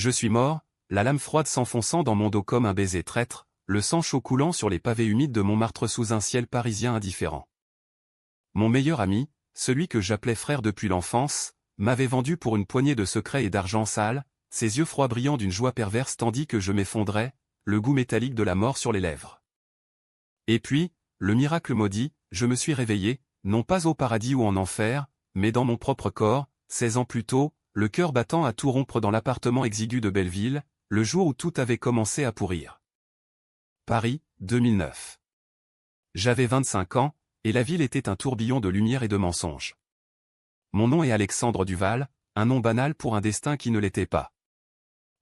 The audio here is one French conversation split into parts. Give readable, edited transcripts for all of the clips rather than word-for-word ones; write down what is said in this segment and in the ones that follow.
Je suis mort, la lame froide s'enfonçant dans mon dos comme un baiser traître, le sang chaud coulant sur les pavés humides de Montmartre sous un ciel parisien indifférent. Mon meilleur ami, celui que j'appelais frère depuis l'enfance, m'avait vendu pour une poignée de secrets et d'argent sale, ses yeux froids brillant d'une joie perverse tandis que je m'effondrais, le goût métallique de la mort sur les lèvres. Et puis, le miracle maudit, je me suis réveillé, non pas au paradis ou en enfer, mais dans mon propre corps, 16 ans plus tôt, le cœur battant à tout rompre dans l'appartement exigu de Belleville, le jour où tout avait commencé à pourrir. Paris, 2009. J'avais 25 ans, et la ville était un tourbillon de lumière et de mensonges. Mon nom est Alexandre Duval, un nom banal pour un destin qui ne l'était pas.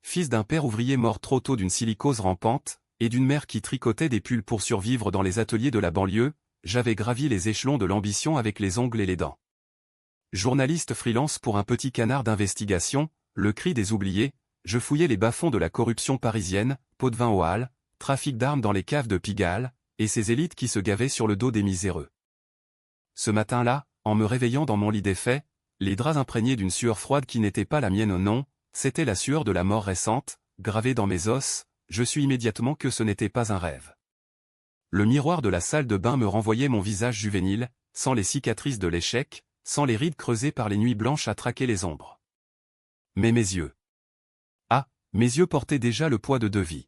Fils d'un père ouvrier mort trop tôt d'une silicose rampante, et d'une mère qui tricotait des pulls pour survivre dans les ateliers de la banlieue, j'avais gravi les échelons de l'ambition avec les ongles et les dents. Journaliste freelance pour un petit canard d'investigation, le cri des oubliés, je fouillais les bas-fonds de la corruption parisienne, pots de vin aux halles, trafic d'armes dans les caves de Pigalle, et ces élites qui se gavaient sur le dos des miséreux. Ce matin-là, en me réveillant dans mon lit défait, les draps imprégnés d'une sueur froide qui n'était pas la mienne non, c'était la sueur de la mort récente, gravée dans mes os, je sus immédiatement que ce n'était pas un rêve. Le miroir de la salle de bain me renvoyait mon visage juvénile, sans les cicatrices de l'échec, sans les rides creusées par les nuits blanches à traquer les ombres. Mais mes yeux. Ah, mes yeux portaient déjà le poids de 2 vies.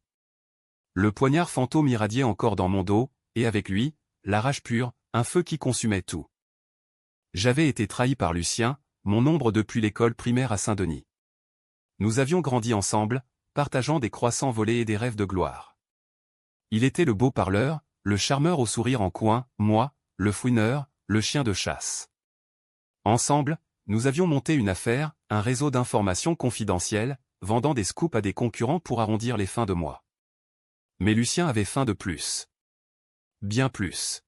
Le poignard fantôme irradiait encore dans mon dos, et avec lui, la rage pure, un feu qui consumait tout. J'avais été trahi par Lucien, mon ombre depuis l'école primaire à Saint-Denis. Nous avions grandi ensemble, partageant des croissants volés et des rêves de gloire. Il était le beau parleur, le charmeur au sourire en coin, moi, le fouineur, le chien de chasse. Ensemble, nous avions monté une affaire, un réseau d'informations confidentielles, vendant des scoops à des concurrents pour arrondir les fins de mois. Mais Lucien avait faim de plus. Bien plus.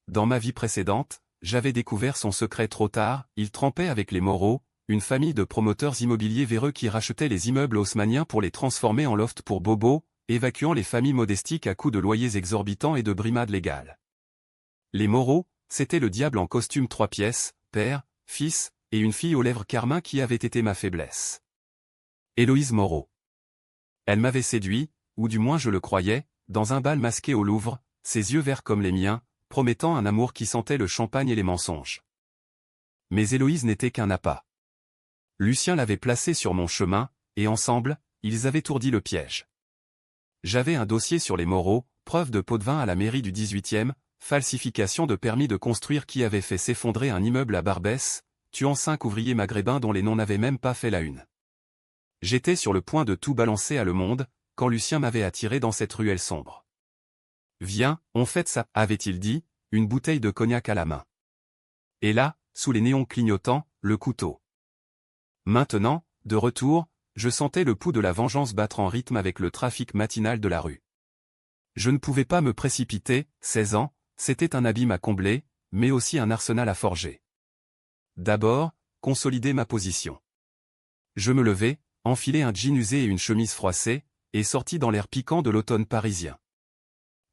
Dans ma vie précédente, j'avais découvert son secret trop tard, il trempait avec les Moreau, une famille de promoteurs immobiliers véreux qui rachetaient les immeubles haussmanniens pour les transformer en loft pour bobos, évacuant les familles modestiques à coups de loyers exorbitants et de brimades légales. Les Moreau, c'était le diable en costume 3 pièces, père, fils, et une fille aux lèvres carmin qui avait été ma faiblesse. Héloïse Moreau. Elle m'avait séduit, ou du moins je le croyais, dans un bal masqué au Louvre, ses yeux verts comme les miens, promettant un amour qui sentait le champagne et les mensonges. Mais Héloïse n'était qu'un appât. Lucien l'avait placée sur mon chemin, et ensemble, ils avaient ourdi le piège. J'avais un dossier sur les Moreau, preuve de pot de vin à la mairie du 18e, falsification de permis de construire qui avait fait s'effondrer un immeuble à Barbès, tuant 5 ouvriers maghrébins dont les noms n'avaient même pas fait la une. J'étais sur le point de tout balancer à Le Monde, quand Lucien m'avait attiré dans cette ruelle sombre. « Viens, on fête ça », avait-il dit, une bouteille de cognac à la main. Et là, sous les néons clignotants, le couteau. Maintenant, de retour, je sentais le pouls de la vengeance battre en rythme avec le trafic matinal de la rue. Je ne pouvais pas me précipiter, 16 ans, c'était un abîme à combler, mais aussi un arsenal à forger. D'abord, consolider ma position. Je me levai, enfilai un jean usé et une chemise froissée, et sortis dans l'air piquant de l'automne parisien.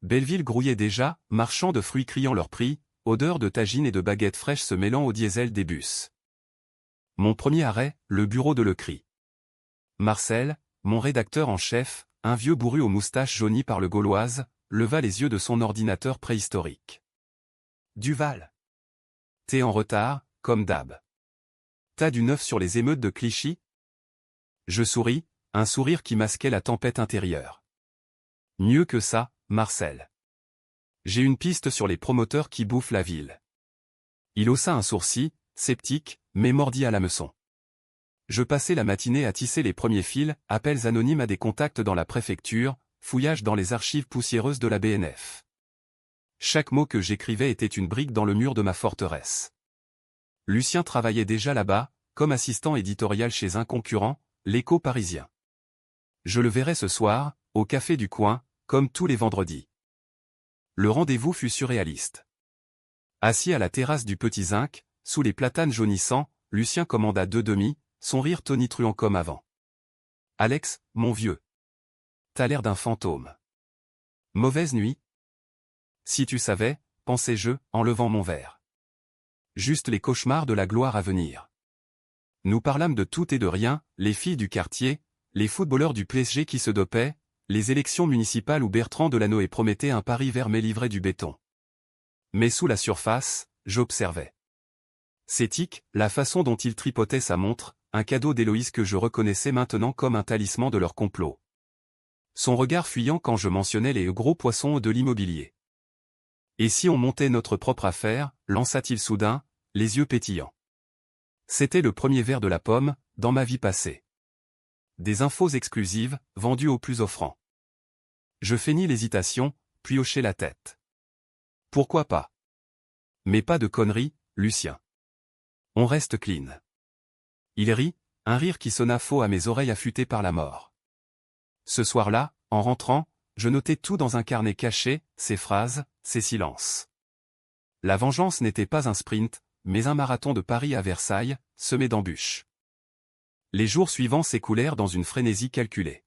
Belleville grouillait déjà, marchands de fruits criant leur prix, odeur de tagine et de baguettes fraîches se mêlant au diesel des bus. Mon premier arrêt, le bureau de Lecry. Marcel, mon rédacteur en chef, un vieux bourru aux moustaches jaunies par le Gauloise, leva les yeux de son ordinateur préhistorique. Duval. T'es en retard, comme d'hab. T'as du neuf sur les émeutes de Clichy? Je souris, un sourire qui masquait la tempête intérieure. Mieux que ça, Marcel. J'ai une piste sur les promoteurs qui bouffent la ville. Il haussa un sourcil, sceptique, mais mordit à l'hameçon. Je passais la matinée à tisser les premiers fils, appels anonymes à des contacts dans la préfecture, fouillage dans les archives poussiéreuses de la BNF. Chaque mot que j'écrivais était une brique dans le mur de ma forteresse. Lucien travaillait déjà là-bas, comme assistant éditorial chez un concurrent, l'Écho parisien. Je le verrai ce soir, au café du coin, comme tous les vendredis. Le rendez-vous fut surréaliste. Assis à la terrasse du Petit Zinc, sous les platanes jaunissants, Lucien commanda 2 demi, son rire tonitruant comme avant. « Alex, mon vieux. T'as l'air d'un fantôme. Mauvaise nuit ? Si tu savais, pensais-je, en levant mon verre. Juste les cauchemars de la gloire à venir. Nous parlâmes de tout et de rien, les filles du quartier, les footballeurs du PSG qui se dopaient, les élections municipales où Bertrand Delanoë promettait un Paris vert mais livrait du béton. Mais sous la surface, j'observais. Ses tics, la façon dont il tripotait sa montre, un cadeau d'Héloïse que je reconnaissais maintenant comme un talisman de leur complot. Son regard fuyant quand je mentionnais les gros poissons de l'immobilier. Et si on montait notre propre affaire, lança-t-il soudain, les yeux pétillants. C'était le premier verre de la pomme, dans ma vie passée. Des infos exclusives, vendues au plus offrant. Je feignis l'hésitation, puis hochai la tête. Pourquoi pas? Mais pas de conneries, Lucien. On reste clean. Il rit, un rire qui sonna faux à mes oreilles affûtées par la mort. Ce soir-là, en rentrant, je notais tout dans un carnet caché, ses phrases, ses silences. La vengeance n'était pas un sprint, mais un marathon de Paris à Versailles, semé d'embûches. Les jours suivants s'écoulèrent dans une frénésie calculée.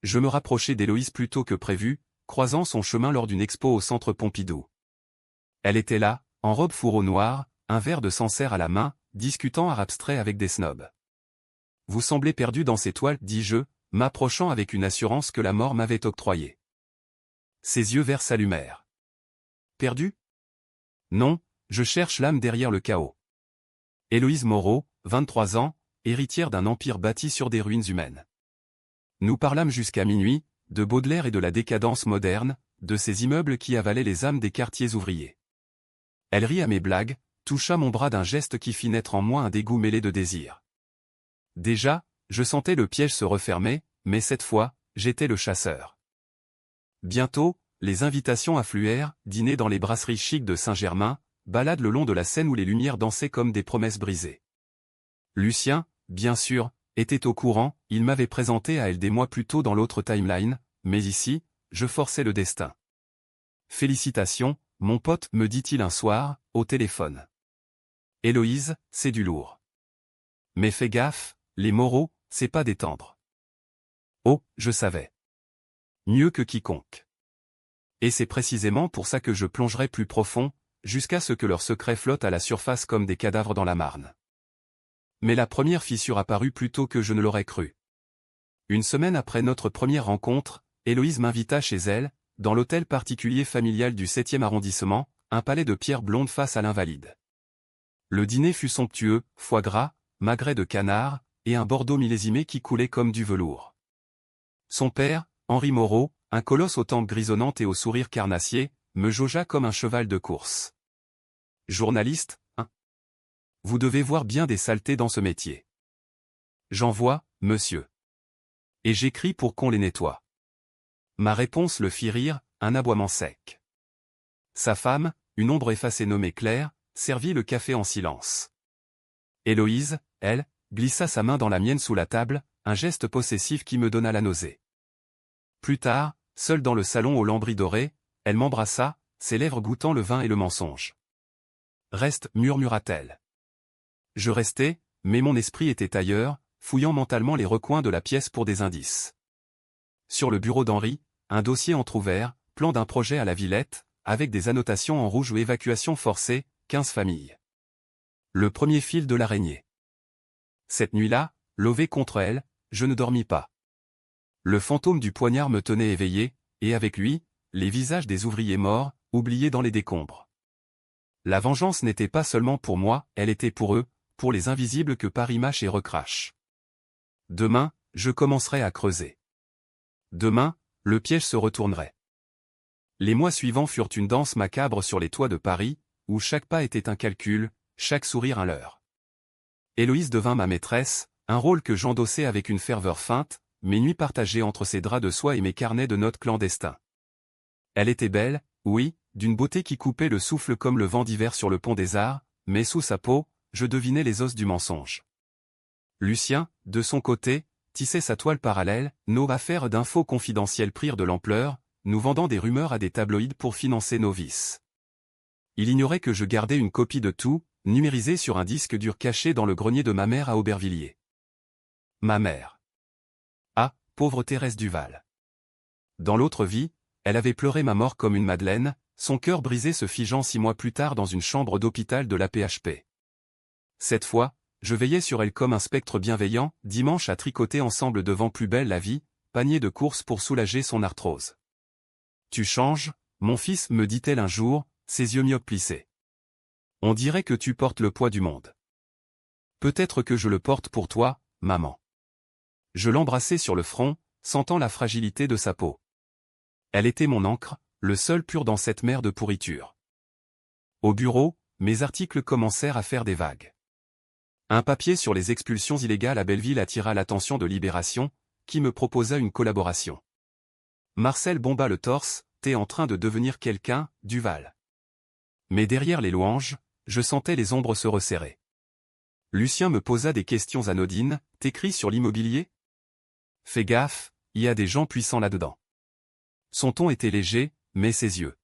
Je me rapprochai d'Héloïse plus tôt que prévu, croisant son chemin lors d'une expo au centre Pompidou. Elle était là, en robe fourreau noir, un verre de Sancerre à la main, discutant art abstrait avec des snobs. « Vous semblez perdu dans ces toiles, dis-je, m'approchant avec une assurance que la mort m'avait octroyée. Ses yeux verts s'allumèrent. Perdu? Non, je cherche l'âme derrière le chaos. Héloïse Moreau, 23 ans, héritière d'un empire bâti sur des ruines humaines. Nous parlâmes jusqu'à minuit, de Baudelaire et de la décadence moderne, de ces immeubles qui avalaient les âmes des quartiers ouvriers. Elle rit à mes blagues, toucha mon bras d'un geste qui fit naître en moi un dégoût mêlé de désir. Déjà, je sentais le piège se refermer, mais cette fois, j'étais le chasseur. Bientôt, les invitations affluèrent, dîner dans les brasseries chics de Saint-Germain, balade le long de la Seine où les lumières dansaient comme des promesses brisées. Lucien, bien sûr, était au courant, il m'avait présenté à elle des mois plus tôt dans l'autre timeline, mais ici, je forçais le destin. Félicitations, mon pote, me dit-il un soir, au téléphone. Héloïse, c'est du lourd. Mais fais gaffe, les Moreau, c'est pas des tendres. Oh, je savais. Mieux que quiconque. Et c'est précisément pour ça que je plongerai plus profond, jusqu'à ce que leurs secrets flottent à la surface comme des cadavres dans la Marne. Mais la première fissure apparut plus tôt que je ne l'aurais cru. Une semaine après notre première rencontre, Héloïse m'invita chez elle, dans l'hôtel particulier familial du 7e arrondissement, un palais de pierre blonde face à l'Invalide. Le dîner fut somptueux, foie gras, magret de canard, et un bordeaux millésimé qui coulait comme du velours. Son père, Henri Moreau, un colosse aux tempes grisonnantes et au sourire carnassier, me jaugea comme un cheval de course. Journaliste, hein? Vous devez voir bien des saletés dans ce métier. J'en vois, monsieur. Et j'écris pour qu'on les nettoie. Ma réponse le fit rire, un aboiement sec. Sa femme, une ombre effacée nommée Claire, servit le café en silence. Héloïse, elle, glissa sa main dans la mienne sous la table, un geste possessif qui me donna la nausée. Plus tard, seule dans le salon aux lambris dorés, elle m'embrassa, ses lèvres goûtant le vin et le mensonge. Reste, murmura-t-elle. Je restai, mais mon esprit était ailleurs, fouillant mentalement les recoins de la pièce pour des indices. Sur le bureau d'Henri, un dossier entrouvert, plan d'un projet à la Villette, avec des annotations en rouge ou évacuation forcée, 15 familles. Le premier fil de l'araignée. Cette nuit-là, lové contre elle, je ne dormis pas. Le fantôme du poignard me tenait éveillé, et avec lui, les visages des ouvriers morts, oubliés dans les décombres. La vengeance n'était pas seulement pour moi, elle était pour eux, pour les invisibles que Paris mâche et recrache. Demain, je commencerai à creuser. Demain, le piège se retournerait. Les mois suivants furent une danse macabre sur les toits de Paris, où chaque pas était un calcul, chaque sourire un leurre. Héloïse devint ma maîtresse, un rôle que j'endossais avec une ferveur feinte, mes nuits partagées entre ses draps de soie et mes carnets de notes clandestins. Elle était belle, oui, d'une beauté qui coupait le souffle comme le vent d'hiver sur le pont des Arts, mais sous sa peau, je devinais les os du mensonge. Lucien, de son côté, tissait sa toile parallèle, nos affaires d'infos confidentielles prirent de l'ampleur, nous vendant des rumeurs à des tabloïds pour financer nos vices. Il ignorait que je gardais une copie de tout, numérisée sur un disque dur caché dans le grenier de ma mère à Aubervilliers. Ma mère. Ah, pauvre Thérèse Duval. Dans l'autre vie, elle avait pleuré ma mort comme une madeleine, son cœur brisé se figeant 6 mois plus tard dans une chambre d'hôpital de la PHP. Cette fois, je veillais sur elle comme un spectre bienveillant, dimanche à tricoter ensemble devant Plus belle la vie, panier de courses pour soulager son arthrose. Tu changes, mon fils, me dit-elle un jour, ses yeux myopes plissés. On dirait que tu portes le poids du monde. Peut-être que je le porte pour toi, maman. Je l'embrassai sur le front, sentant la fragilité de sa peau. Elle était mon encre, le seul pur dans cette mer de pourriture. Au bureau, mes articles commencèrent à faire des vagues. Un papier sur les expulsions illégales à Belleville attira l'attention de Libération, qui me proposa une collaboration. Marcel bomba le torse, t'es en train de devenir quelqu'un, Duval. Mais derrière les louanges, je sentais les ombres se resserrer. Lucien me posa des questions anodines, t'écris sur l'immobilier? Fais gaffe, il y a des gens puissants là-dedans. Son ton était léger, mais ses yeux.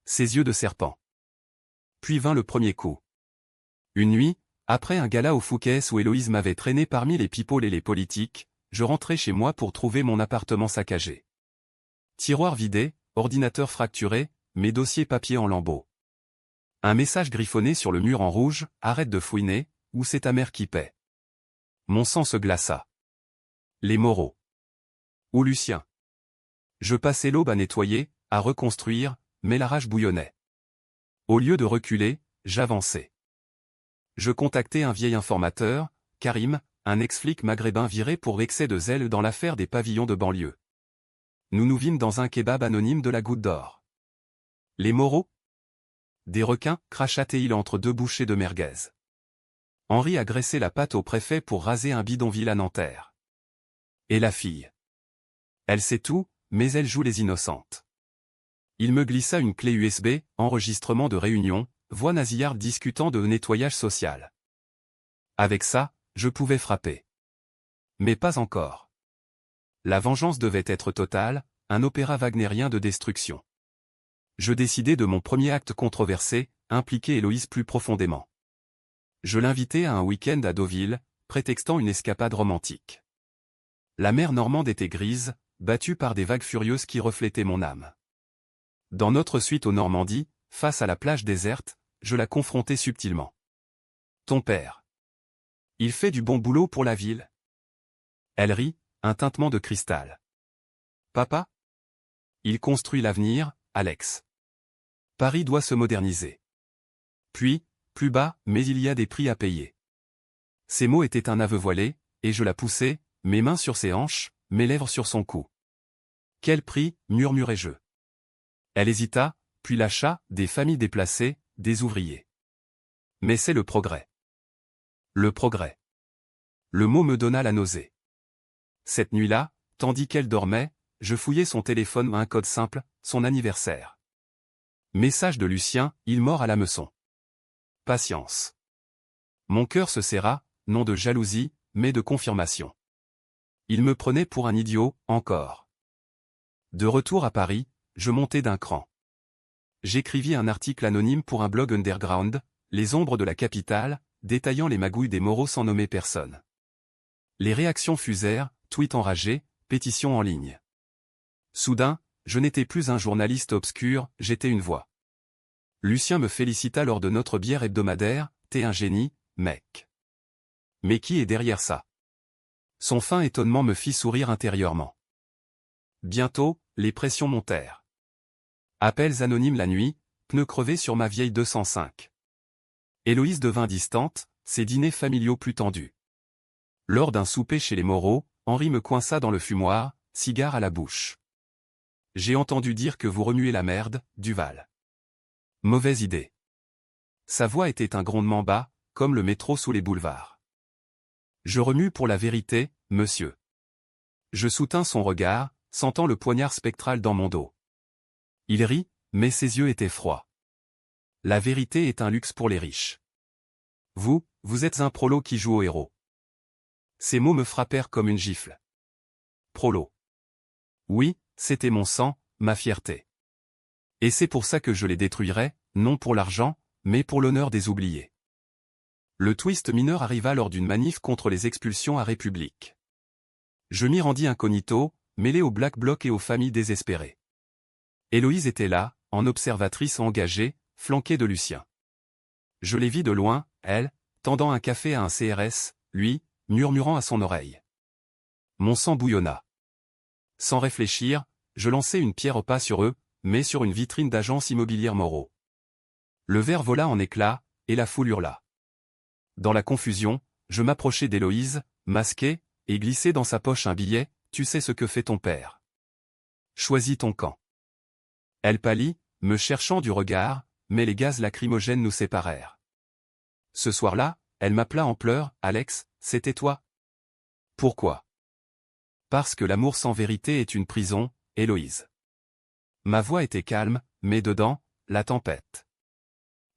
Ses yeux de serpent. Puis vint le premier coup. Une nuit, après un gala au Fouquet's où Héloïse m'avait traîné parmi les people et les politiques, je rentrais chez moi pour trouver mon appartement saccagé. Tiroir vidé, ordinateur fracturé, mes dossiers papier en lambeaux. Un message griffonné sur le mur en rouge, arrête de fouiner, ou c'est ta mère qui paie. Mon sang se glaça. Les Moreau. Ou Lucien. Je passais l'aube à nettoyer, à reconstruire, mais la rage bouillonnait. Au lieu de reculer, j'avançais. Je contactai un vieil informateur, Karim, un ex-flic maghrébin viré pour excès de zèle dans l'affaire des pavillons de banlieue. Nous nous vîmes dans un kebab anonyme de la Goutte d'Or. Les Moreau? Des requins, cracha-t-il entre deux bouchées de merguez. Henri a graissé la patte au préfet pour raser un bidonville à Nanterre. Et la fille? Elle sait tout, mais elle joue les innocentes. Il me glissa une clé USB, enregistrement de réunion, voix nasillarde discutant de nettoyage social. Avec ça, je pouvais frapper. Mais pas encore. La vengeance devait être totale, un opéra wagnérien de destruction. Je décidai de mon premier acte controversé, impliquer Héloïse plus profondément. Je l'invitai à un week-end à Deauville, prétextant une escapade romantique. La mer normande était grise, battue par des vagues furieuses qui reflétaient mon âme. Dans notre suite aux Normandies, face à la plage déserte, je la confrontai subtilement. Ton père. Il fait du bon boulot pour la ville. Elle rit, un tintement de cristal. Papa? Il construit l'avenir, Alex. Paris doit se moderniser. Puis, plus bas, mais il y a des prix à payer. Ces mots étaient un aveu voilé, et je la poussai, mes mains sur ses hanches, mes lèvres sur son cou. Quel prix, murmurai-je. Elle hésita, puis lâcha, des familles déplacées, des ouvriers. Mais c'est le progrès. Le progrès. Le mot me donna la nausée. Cette nuit-là, tandis qu'elle dormait, je fouillais son téléphone, un code simple, son anniversaire. Message de Lucien, il mord à l'hameçon. Patience. Mon cœur se serra, non de jalousie, mais de confirmation. Il me prenait pour un idiot, encore. De retour à Paris, je montai d'un cran. J'écrivis un article anonyme pour un blog underground, Les ombres de la capitale, détaillant les magouilles des Moreau sans nommer personne. Les réactions fusèrent, tweets enragés, pétitions en ligne. Soudain, je n'étais plus un journaliste obscur, j'étais une voix. Lucien me félicita lors de notre bière hebdomadaire, t'es un génie, mec. Mais qui est derrière ça? Son fin étonnement me fit sourire intérieurement. Bientôt, les pressions montèrent. Appels anonymes la nuit, pneus crevés sur ma vieille 205. Héloïse devint distante, ses dîners familiaux plus tendus. Lors d'un souper chez les Moreau, Henri me coinça dans le fumoir, cigare à la bouche. J'ai entendu dire que vous remuez la merde, Duval. Mauvaise idée. Sa voix était un grondement bas, comme le métro sous les boulevards. Je remue pour la vérité, monsieur. Je soutins son regard, sentant le poignard spectral dans mon dos. Il rit, mais ses yeux étaient froids. La vérité est un luxe pour les riches. Vous êtes un prolo qui joue au héros. Ces mots me frappèrent comme une gifle. Prolo. Oui, c'était mon sang, ma fierté. Et c'est pour ça que je les détruirais, non pour l'argent, mais pour l'honneur des oubliés. Le twist mineur arriva lors d'une manif contre les expulsions à République. Je m'y rendis incognito, mêlé au Black Bloc et aux familles désespérées. Héloïse était là, en observatrice engagée, flanquée de Lucien. Je les vis de loin, elle, tendant un café à un CRS, lui, murmurant à son oreille. Mon sang bouillonna. Sans réfléchir, je lançai une pierre au pas sur eux, mais sur une vitrine d'agence immobilière Moreau. Le verre vola en éclats, et la foule hurla. Dans la confusion, je m'approchai d'Héloïse, masqué, et glissai dans sa poche un billet, tu sais ce que fait ton père. Choisis ton camp. Elle pâlit, me cherchant du regard, mais les gaz lacrymogènes nous séparèrent. Ce soir-là, elle m'appela en pleurs, Alex, c'était toi. Pourquoi? Parce que l'amour sans vérité est une prison, Héloïse. Ma voix était calme, mais dedans, la tempête.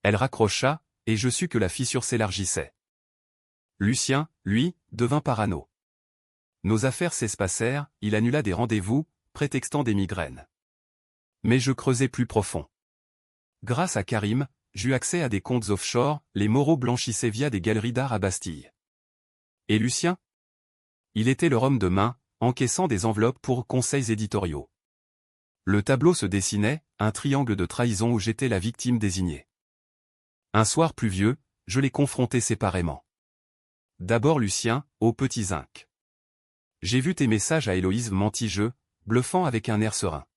Elle raccrocha, et je sus que la fissure s'élargissait. Lucien, lui, devint parano. Nos affaires s'espacèrent, il annula des rendez-vous, prétextant des migraines. Mais je creusai plus profond. Grâce à Karim, j'eus accès à des comptes offshore, les Moreau blanchissaient via des galeries d'art à Bastille. Et Lucien? Il était leur homme de main, encaissant des enveloppes pour conseils éditoriaux. Le tableau se dessinait, un triangle de trahison où j'étais la victime désignée. Un soir pluvieux, je les confrontai séparément. D'abord Lucien, aux petits zincs. J'ai vu tes messages à Héloïse, mentis-je, bluffant avec un air serein.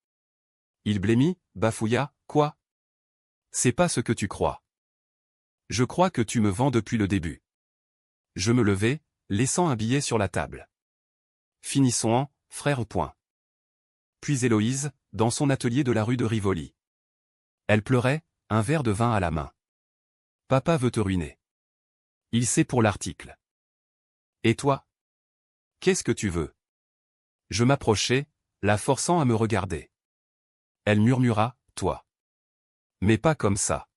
Il blêmit, bafouilla, quoi? C'est pas ce que tu crois. Je crois que tu me vends depuis le début. Je me levai, laissant un billet sur la table. Finissons en, frère. Puis Héloïse, dans son atelier de la rue de Rivoli. Elle pleurait, un verre de vin à la main. Papa veut te ruiner. Il sait pour l'article. Et toi? Qu'est-ce que tu veux? Je m'approchai, la forçant à me regarder. Elle murmura, toi. Mais pas comme ça.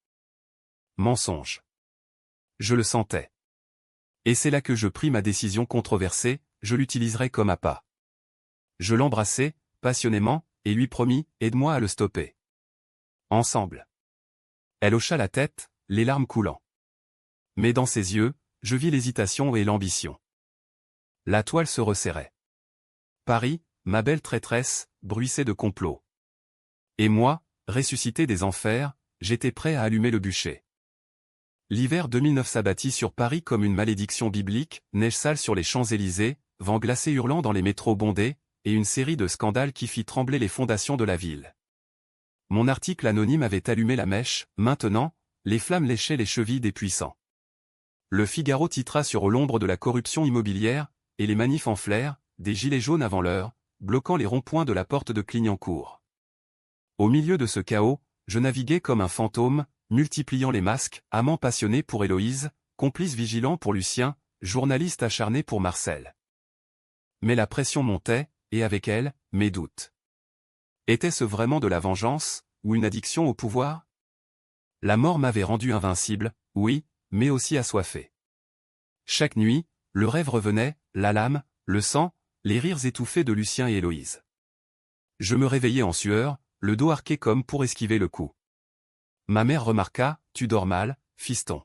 Mensonge. Je le sentais. Et c'est là que je pris ma décision controversée, je l'utiliserai comme appât. Je l'embrassai, passionnément, et lui promis, aide-moi à le stopper. Ensemble. Elle hocha la tête, les larmes coulant. Mais dans ses yeux, je vis l'hésitation et l'ambition. La toile se resserrait. Paris, ma belle traîtresse, bruissait de complot. Et moi, ressuscité des enfers, j'étais prêt à allumer le bûcher. L'hiver 2009 s'abattit sur Paris comme une malédiction biblique, neige sale sur les Champs-Élysées, vent glacé hurlant dans les métros bondés, et une série de scandales qui fit trembler les fondations de la ville. Mon article anonyme avait allumé la mèche, maintenant, les flammes léchaient les chevilles des puissants. Le Figaro titra sur l'ombre de la corruption immobilière, et les manifs enflèrent, des gilets jaunes avant l'heure, bloquant les ronds-points de la porte de Clignancourt. Au milieu de ce chaos, je naviguais comme un fantôme, multipliant les masques, amant passionné pour Héloïse, complice vigilant pour Lucien, journaliste acharné pour Marcel. Mais la pression montait, et avec elle, mes doutes. Était-ce vraiment de la vengeance, ou une addiction au pouvoir? La mort m'avait rendu invincible, oui, mais aussi assoiffé. Chaque nuit, le rêve revenait, la lame, le sang, les rires étouffés de Lucien et Héloïse. Je me réveillais en sueur, le dos arqué comme pour esquiver le coup. Ma mère remarqua, tu dors mal, fiston.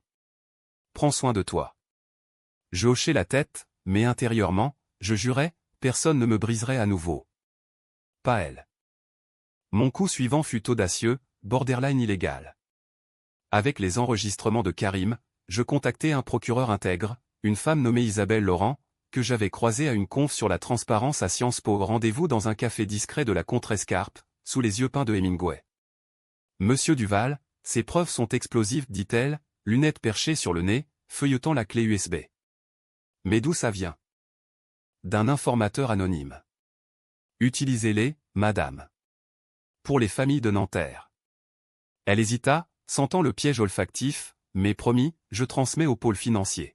Prends soin de toi. Je hochai la tête, mais intérieurement, je jurais, personne ne me briserait à nouveau. Pas elle. Mon coup suivant fut audacieux, borderline illégal. Avec les enregistrements de Karim, je contactai un procureur intègre, une femme nommée Isabelle Laurent, que j'avais croisée à une conf sur la transparence à Sciences Po. Rendez-vous dans un café discret de la Contrescarpe, sous les yeux peints de Hemingway. Monsieur Duval, ces preuves sont explosives, dit-elle, lunettes perchées sur le nez, feuilletant la clé USB. Mais d'où ça vient? D'un informateur anonyme. Utilisez-les, madame. Pour les familles de Nanterre. Elle hésita, sentant le piège olfactif, mais promis, je transmets au pôle financier.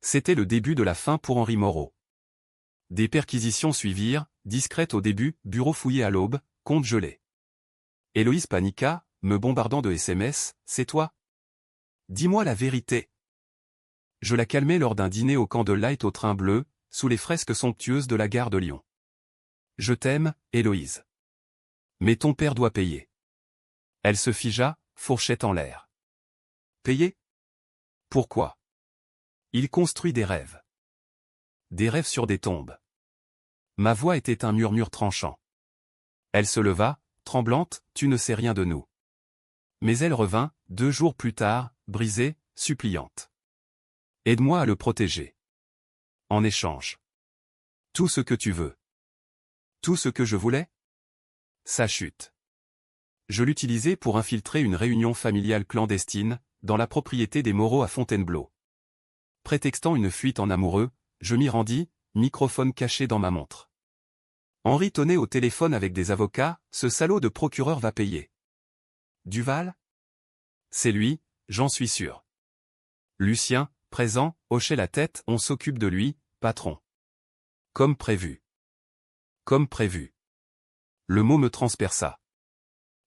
C'était le début de la fin pour Henri Moreau. Des perquisitions suivirent, discrètes au début, bureau fouillé à l'aube, compte gelé. Héloïse paniqua, me bombardant de SMS, c'est toi? Dis-moi la vérité. Je la calmai lors d'un dîner au Candlelight au Train Bleu, sous les fresques somptueuses de la gare de Lyon. Je t'aime, Héloïse. Mais ton père doit payer. Elle se figea, fourchette en l'air. Payer? Pourquoi? Il construit des rêves. Des rêves sur des tombes. Ma voix était un murmure tranchant. Elle se leva, tremblante, tu ne sais rien de nous. Mais elle revint, 2 jours plus tard, brisée, suppliante. Aide-moi à le protéger. En échange. Tout ce que tu veux. Tout ce que je voulais? Sa chute. Je l'utilisais pour infiltrer une réunion familiale clandestine, dans la propriété des Moreau à Fontainebleau. Prétextant une fuite en amoureux, je m'y rendis, microphone caché dans ma montre. Henri tonnait au téléphone avec des avocats, ce salaud de procureur va payer. Duval? C'est lui, j'en suis sûr. Lucien, présent, hochait la tête, on s'occupe de lui, patron. Comme prévu. Comme prévu. Le mot me transperça.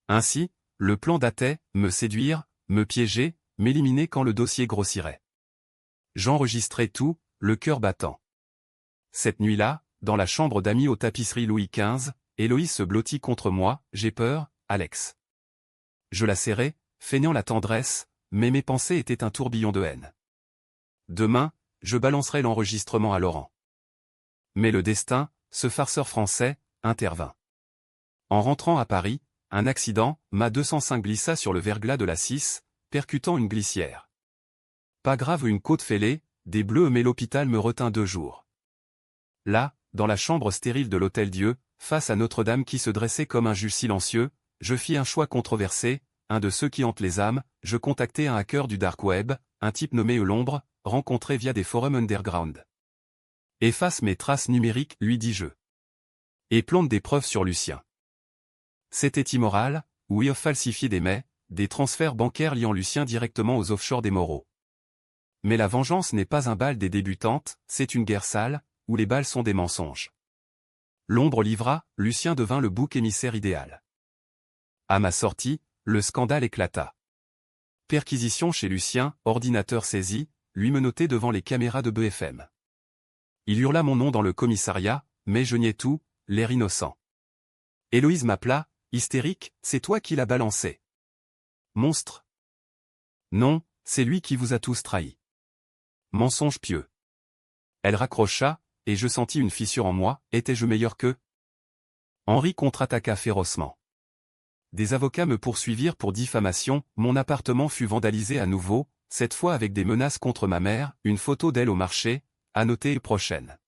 Ainsi, le plan datait, me séduire, me piéger, m'éliminer quand le dossier grossirait. J'enregistrais tout, le cœur battant. Cette nuit-là, dans la chambre d'amis aux tapisseries Louis XV, Héloïse se blottit contre moi, j'ai peur, Alex. Je la serrai, feignant la tendresse, mais mes pensées étaient un tourbillon de haine. Demain, je balancerai l'enregistrement à Laurent. Mais le destin, ce farceur français, intervint. En rentrant à Paris, un accident, ma 205 glissa sur le verglas de la 6, percutant une glissière. Pas grave, une côte fêlée, des bleus, mais l'hôpital me retint 2 jours. Là, dans la chambre stérile de l'Hôtel Dieu, face à Notre-Dame qui se dressait comme un juge silencieux, je fis un choix controversé, un de ceux qui hantent les âmes, je contactai un hacker du dark web, un type nommé L'Ombre, rencontré via des forums underground. Efface mes traces numériques, lui dis-je. Et plante des preuves sur Lucien. C'était immoral, oui, falsifier des transferts bancaires liant Lucien directement aux offshore des Moreau. Mais la vengeance n'est pas un bal des débutantes, c'est une guerre sale, où les balles sont des mensonges. L'Ombre livra, Lucien devint le bouc émissaire idéal. À ma sortie, le scandale éclata. Perquisition chez Lucien, ordinateur saisi, lui menotté devant les caméras de BFM. Il hurla mon nom dans le commissariat, mais je niais tout, l'air innocent. Héloïse m'appela, hystérique, c'est toi qui l'as balancé. Monstre. Non, c'est lui qui vous a tous trahis. Mensonge pieux. Elle raccrocha, et je sentis une fissure en moi, étais-je meilleur qu'eux? Henri contre-attaqua férocement. Des avocats me poursuivirent pour diffamation, mon appartement fut vandalisé à nouveau, cette fois avec des menaces contre ma mère, une photo d'elle au marché, annotée prochaine.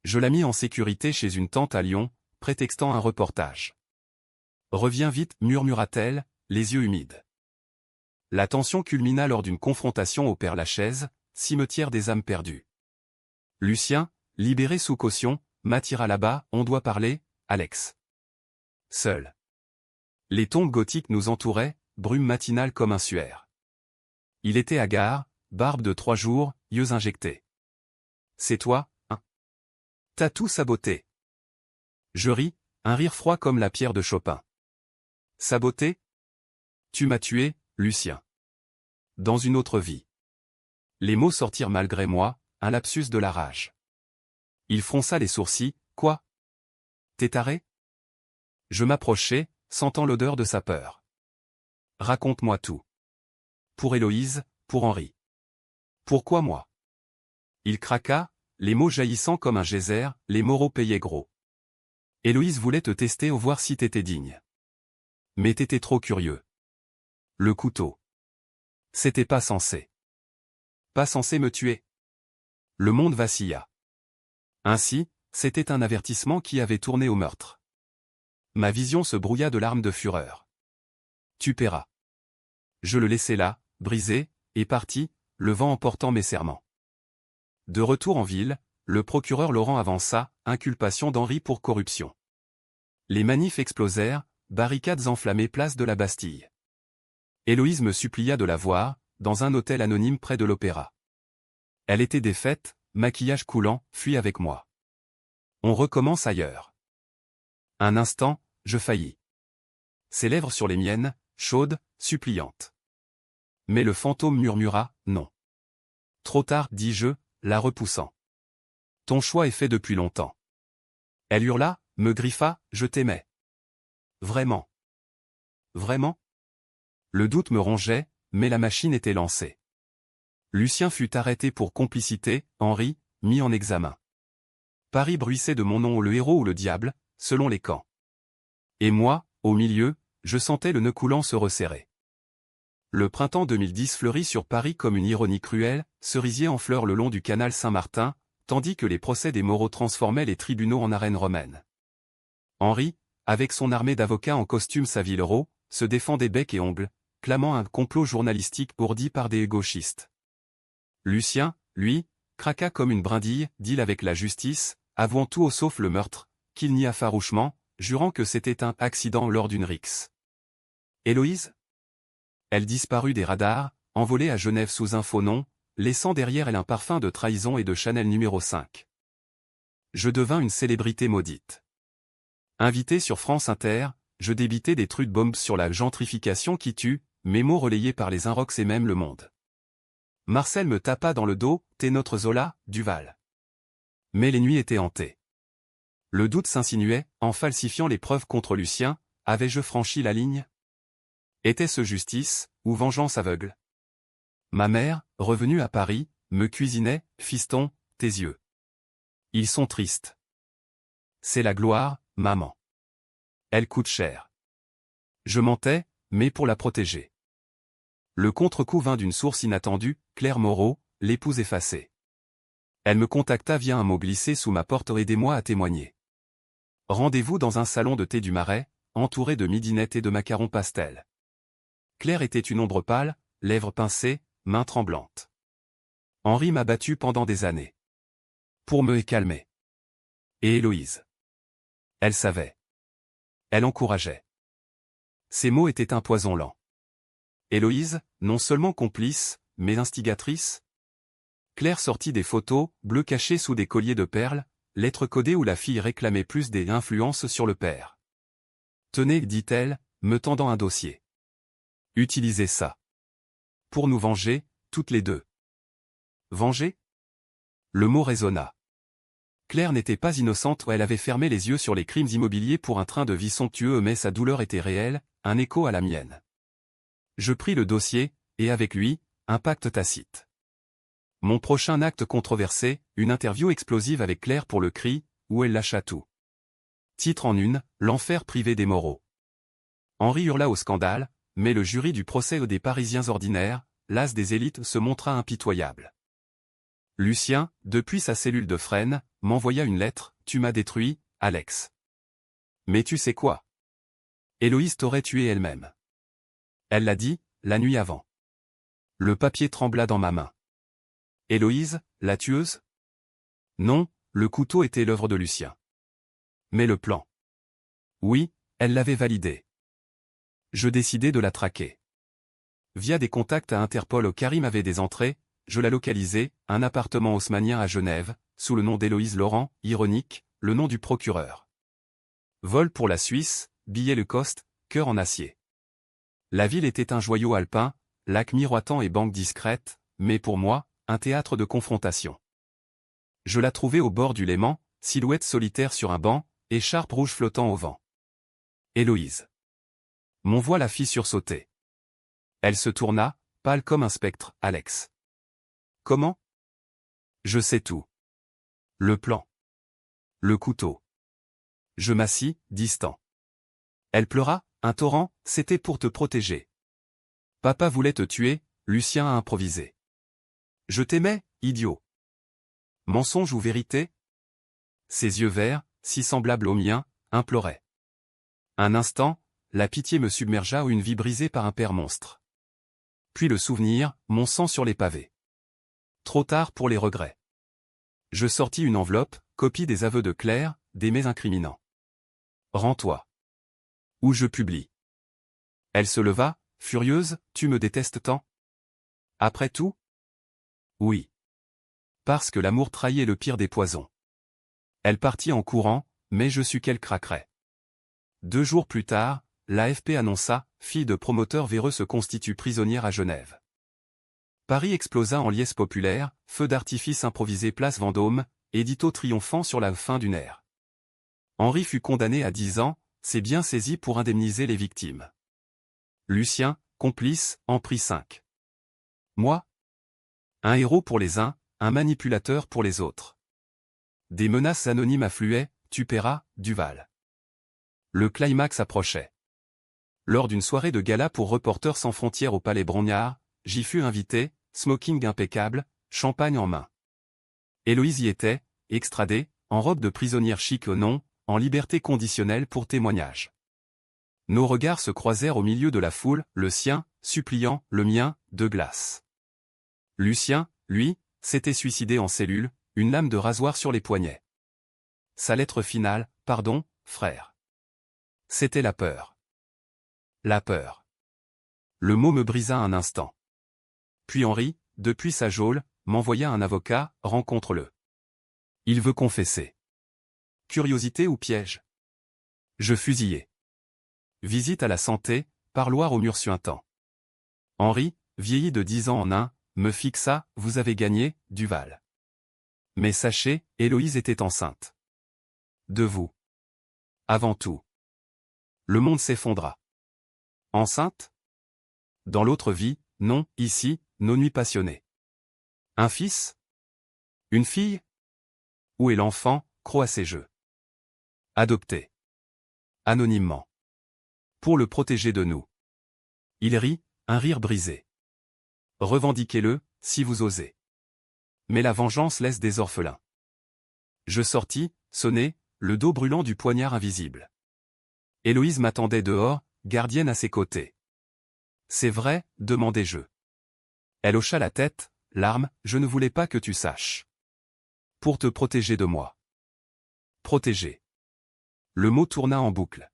Je la mis en sécurité chez une tante à Lyon, prétextant un reportage. Reviens vite, murmura-t-elle, les yeux humides. La tension culmina lors d'une confrontation au Père-Lachaise, cimetière des âmes perdues. Lucien, libéré sous caution, m'attira là-bas, on doit parler, Alex. Seul. Les tombes gothiques nous entouraient, brume matinale comme un suaire. Il était hagard, barbe de 3 jours, yeux injectés. C'est toi, hein? T'as tout saboté. Je ris, un rire froid comme la pierre de Chopin. Saboté? Tu m'as tué, Lucien. Dans une autre vie. Les mots sortirent malgré moi, un lapsus de la rage. Il fronça les sourcils, quoi? T'es taré? Je m'approchai, sentant l'odeur de sa peur. Raconte-moi tout. Pour Héloïse, pour Henri. Pourquoi moi? Il craqua, les mots jaillissant comme un geyser, les Moreau payaient gros. Héloïse voulait te tester au voir si t'étais digne. Mais t'étais trop curieux. Le couteau. C'était pas censé. Pas censé me tuer. Le monde vacilla. Ainsi, c'était un avertissement qui avait tourné au meurtre. Ma vision se brouilla de larmes de fureur. Tu paieras. Je le laissai là, brisé, et parti, le vent emportant mes serments. De retour en ville, le procureur Laurent avança, inculpation d'Henri pour corruption. Les manifs explosèrent, barricades enflammées place de la Bastille. Héloïse me supplia de la voir, dans un hôtel anonyme près de l'Opéra. Elle était défaite, maquillage coulant, fuis avec moi. On recommence ailleurs. Un instant, je faillis. Ses lèvres sur les miennes, chaudes, suppliantes. Mais le fantôme murmura, non. Trop tard, dis-je, la repoussant. Ton choix est fait depuis longtemps. Elle hurla, me griffa, je t'aimais. Vraiment. Vraiment? Le doute me rongeait, mais la machine était lancée. Lucien fut arrêté pour complicité, Henri, mis en examen. Paris bruissait de mon nom le héros ou le diable, selon les camps. Et moi, au milieu, je sentais le nœud coulant se resserrer. Le printemps 2010 fleurit sur Paris comme une ironie cruelle, cerisier en fleurs le long du canal Saint-Martin, tandis que les procès des Moreau transformaient les tribunaux en arènes romaines. Henri, avec son armée d'avocats en costume Savile-Row, se défendait bec et ongles, clamant un complot journalistique ourdi par des gauchistes. Lucien, lui, craqua comme une brindille, deal avec la justice, avouant tout sauf le meurtre, qu'il nia farouchement, jurant que c'était un accident lors d'une rixe. Héloïse? Elle disparut des radars, envolée à Genève sous un faux nom, laissant derrière elle un parfum de trahison et de Chanel numéro 5. Je devins une célébrité maudite. Invité sur France Inter, je débitais des trucs bombes sur la gentrification qui tue, mes mots relayés par les Inrocks et même Le Monde. Marcel me tapa dans le dos, « T'es notre Zola, Duval. » Mais les nuits étaient hantées. Le doute s'insinuait, en falsifiant les preuves contre Lucien, avais-je franchi la ligne? Était-ce justice, ou vengeance aveugle? Ma mère, revenue à Paris, me cuisinait, « Fiston, tes yeux. Ils sont tristes. C'est la gloire, maman. Elle coûte cher. » Je mentais, mais pour la protéger. Le contre-coup vint d'une source inattendue, Claire Moreau, l'épouse effacée. Elle me contacta via un mot glissé sous ma porte « Aidez-moi à témoigner. » Rendez-vous dans un salon de thé du Marais, entouré de midinettes et de macarons pastel. Claire était une ombre pâle, lèvres pincées, mains tremblantes. Henri m'a battu pendant des années. Pour me calmer. Et Héloïse. Elle savait. Elle encourageait. Ces mots étaient un poison lent. Héloïse, non seulement complice, mais instigatrice? Claire sortit des photos, bleues cachées sous des colliers de perles, lettres codées où la fille réclamait plus des influences sur le père. Tenez, dit-elle, me tendant un dossier. Utilisez ça. Pour nous venger, toutes les deux. Venger? Le mot résonna. Claire n'était pas innocente, elle avait fermé les yeux sur les crimes immobiliers pour un train de vie somptueux, mais sa douleur était réelle, un écho à la mienne. Je pris le dossier, et avec lui, un pacte tacite. Mon prochain acte controversé, une interview explosive avec Claire pour Le Cri, où elle lâcha tout. Titre en une, l'enfer privé des Moreau. Henri hurla au scandale, mais le jury du procès des Parisiens ordinaires, l'as des élites, se montra impitoyable. Lucien, depuis sa cellule de Fresnes, m'envoya une lettre, « Tu m'as détruit, Alex. Mais tu sais quoi? Héloïse t'aurait tué elle-même. » Elle l'a dit, la nuit avant. Le papier trembla dans ma main. Héloïse, la tueuse? Non, le couteau était l'œuvre de Lucien. Mais le plan? Oui, elle l'avait validé. Je décidai de la traquer. Via des contacts à Interpol, Karim avait des entrées, je la localisai, un appartement haussmannien à Genève, sous le nom d'Héloïse Laurent, ironique, le nom du procureur. Vol pour la Suisse, billet Lacoste, cœur en acier. La ville était un joyau alpin, lac miroitant et banque discrète, mais pour moi, un théâtre de confrontation. Je la trouvai au bord du Léman, silhouette solitaire sur un banc, écharpe rouge flottant au vent. Héloïse. Mon voix la fit sursauter. Elle se tourna, pâle comme un spectre, Alex. Comment? Je sais tout. Le plan. Le couteau. Je m'assis, distant. Elle pleura, un torrent, c'était pour te protéger. Papa voulait te tuer, Lucien a improvisé. Je t'aimais, idiot. Mensonge ou vérité? Ses yeux verts, si semblables aux miens, imploraient. Un instant, la pitié me submergea ou une vie brisée par un père monstre. Puis le souvenir, mon sang sur les pavés. Trop tard pour les regrets. Je sortis une enveloppe, copie des aveux de Claire, des mets incriminants. Rends-toi. Ou je publie. Elle se leva, furieuse, tu me détestes tant? Après tout? Oui. Parce que l'amour trahit le pire des poisons. Elle partit en courant, mais je sus qu'elle craquerait. 2 jours plus tard, l'AFP annonça, fille de promoteur véreux se constitue prisonnière à Genève. Paris explosa en liesse populaire, feu d'artifice improvisé place Vendôme, édito triomphant sur la fin d'une ère. Henri fut condamné à 10 ans, c'est bien saisi pour indemniser les victimes. Lucien, complice, en prit 5. Moi? Un héros pour les uns, un manipulateur pour les autres. Des menaces anonymes affluaient, tu paieras, Duval. Le climax approchait. Lors d'une soirée de gala pour Reporters sans frontières au Palais Brongniart, j'y fus invité, smoking impeccable, champagne en main. Héloïse y était, extradée, en robe de prisonnière chic non, en liberté conditionnelle pour témoignage. Nos regards se croisèrent au milieu de la foule, le sien, suppliant, le mien, de glace. Lucien, lui, s'était suicidé en cellule, une lame de rasoir sur les poignets. Sa lettre finale, pardon, frère. C'était la peur. La peur. Le mot me brisa un instant. Puis Henri, depuis sa geôle, m'envoya un avocat, rencontre-le. Il veut confesser. Curiosité ou piège? Je fusillai. Visite à la santé, parloir au mur suintant. Henri, vieilli de 10 ans en un, me fixa, vous avez gagné, Duval. Mais sachez, Héloïse était enceinte. De vous. Avant tout. Le monde s'effondra. Enceinte? Dans l'autre vie, non, ici, nos nuits passionnées. Un fils? Une fille? Où est l'enfant, croc à ses jeux? Adopté. Anonymement. Pour le protéger de nous. Il rit, un rire brisé. Revendiquez-le, si vous osez. Mais la vengeance laisse des orphelins. Je sortis, sonnai, le dos brûlant du poignard invisible. Héloïse m'attendait dehors, gardienne à ses côtés. C'est vrai, demandai-je. Elle hocha la tête, larme, je ne voulais pas que tu saches. Pour te protéger de moi. Protéger. Le mot tourna en boucle.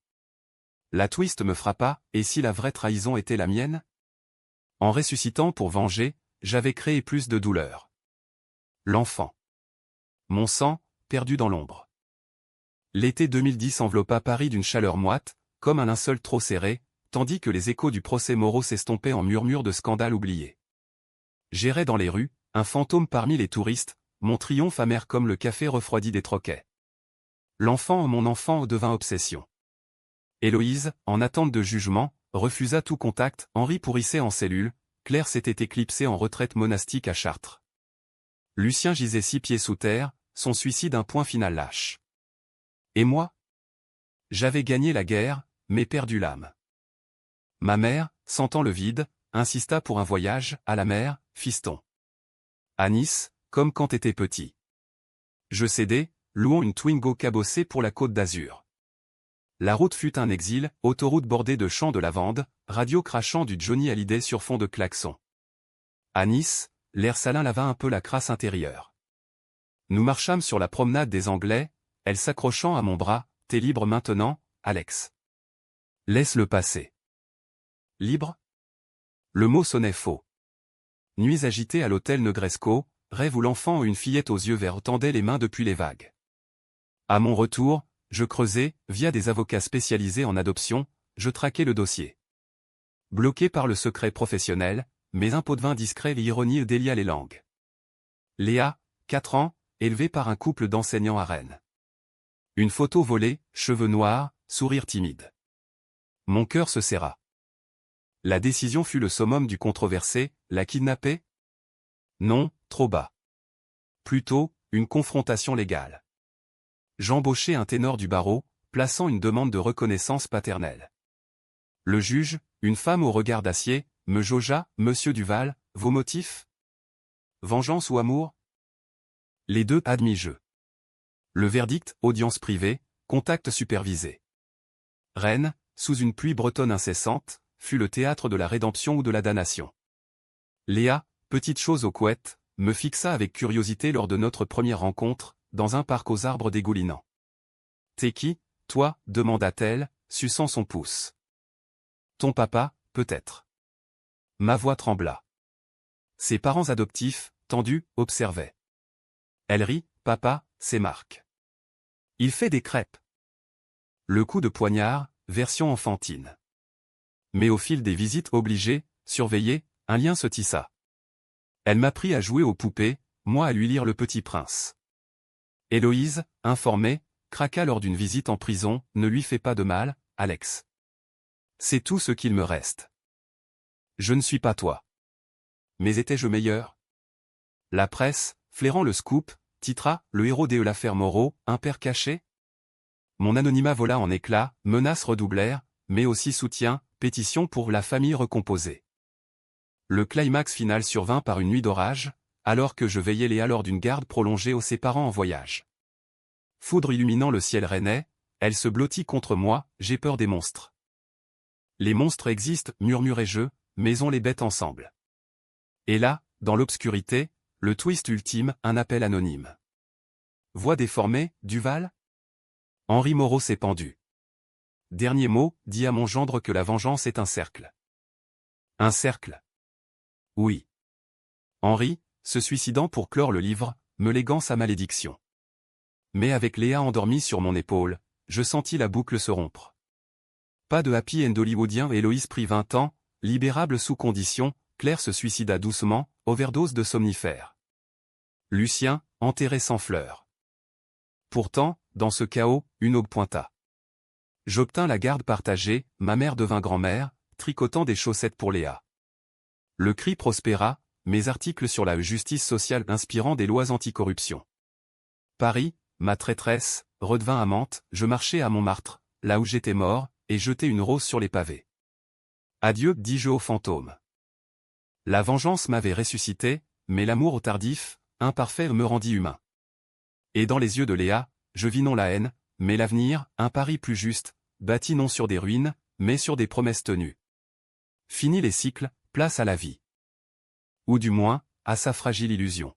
La twist me frappa, et si la vraie trahison était la mienne? En ressuscitant pour venger, j'avais créé plus de douleur. L'enfant. Mon sang, perdu dans l'ombre. L'été 2010 enveloppa Paris d'une chaleur moite, comme un linceul trop serré, tandis que les échos du procès Moreau s'estompaient en murmures de scandales oubliés. J'errais dans les rues, un fantôme parmi les touristes, mon triomphe amer comme le café refroidi des troquets. L'enfant, mon enfant, devint obsession. Héloïse, en attente de jugement, refusa tout contact, Henri pourrissait en cellule, Claire s'était éclipsée en retraite monastique à Chartres. Lucien gisait 6 pieds sous terre, son suicide un point final lâche. Et moi? J'avais gagné la guerre, mais perdu l'âme. Ma mère, sentant le vide, insista pour un voyage, à la mer, fiston. À Nice, comme quand t'étais petit. Je cédai, louant une Twingo cabossée pour la Côte d'Azur. La route fut un exil, autoroute bordée de champs de lavande, radio crachant du Johnny Hallyday sur fond de klaxons. À Nice, l'air salin lava un peu la crasse intérieure. Nous marchâmes sur la promenade des Anglais, elle s'accrochant à mon bras, t'es libre maintenant, Alex. Laisse-le passer. Libre? Le mot sonnait faux. Nuits agitées à l'hôtel Negresco, rêve où l'enfant ou une fillette aux yeux verts tendait les mains depuis les vagues. À mon retour, je creusais, via des avocats spécialisés en adoption, je traquais le dossier. Bloqué par le secret professionnel, mais un pot de vin discret et ironie délia les langues. Léa, 4 ans, élevée par un couple d'enseignants à Rennes. Une photo volée, cheveux noirs, sourire timide. Mon cœur se serra. La décision fut le summum du controversé, la kidnapper? Non, trop bas. Plutôt, une confrontation légale. J'embauchai un ténor du barreau, plaçant une demande de reconnaissance paternelle. Le juge, une femme au regard d'acier, me jaugea, Monsieur Duval, vos motifs? Vengeance ou amour? Les deux, admis-je. Le verdict, audience privée, contact supervisé. Rennes, sous une pluie bretonne incessante, fut le théâtre de la rédemption ou de la damnation. Léa, petite chose aux couettes, me fixa avec curiosité lors de notre première rencontre, dans un parc aux arbres dégoulinants. T'es qui, toi, demanda-t-elle, suçant son pouce. Ton papa, peut-être. Ma voix trembla. Ses parents adoptifs, tendus, observaient. Elle rit, papa, c'est Marc. Il fait des crêpes. Le coup de poignard, version enfantine. Mais au fil des visites obligées, surveillées, un lien se tissa. Elle m'apprit à jouer aux poupées, moi à lui lire Le Petit Prince. Héloïse, informée, craqua lors d'une visite en prison, ne lui fais pas de mal, Alex. C'est tout ce qu'il me reste. Je ne suis pas toi. Mais étais-je meilleur? La presse, flairant le scoop, titra, le héros de l'affaire Moreau, un père caché? Mon anonymat vola en éclats, menaces redoublèrent, mais aussi soutien, pétition pour la famille recomposée. Le climax final survint par une nuit d'orage, alors que je veillais Léa lors d'une garde prolongée aux ses parents en voyage. Foudre illuminant le ciel rennais, elle se blottit contre moi, j'ai peur des monstres. Les monstres existent, murmurai-je, mais on les bête ensemble. Et là, dans l'obscurité, le twist ultime, un appel anonyme. Voix déformée, Duval ? Henri Moreau s'est pendu. Dernier mot, dis à mon gendre que la vengeance est un cercle. Un cercle ? Oui. Henri, se suicidant pour clore le livre, me léguant sa malédiction. Mais avec Léa endormie sur mon épaule, je sentis la boucle se rompre. Pas de happy end hollywoodien, Héloïse prit 20 ans, libérable sous condition, Claire se suicida doucement, overdose de somnifères. Lucien, enterré sans fleurs. Pourtant, dans ce chaos, une aube pointa. J'obtins la garde partagée, ma mère devint grand-mère, tricotant des chaussettes pour Léa. Le cri prospéra, mes articles sur la justice sociale inspirant des lois anticorruption. Paris, ma traîtresse, redevint amante, je marchai à Montmartre, là où j'étais mort, et jetai une rose sur les pavés. Adieu, dis-je au fantôme. La vengeance m'avait ressuscité, mais l'amour au tardif, imparfait me rendit humain. Et dans les yeux de Léa, je vis non la haine, mais l'avenir, un Paris plus juste, bâti non sur des ruines, mais sur des promesses tenues. Fini les cycles, place à la vie. Ou du moins, à sa fragile illusion.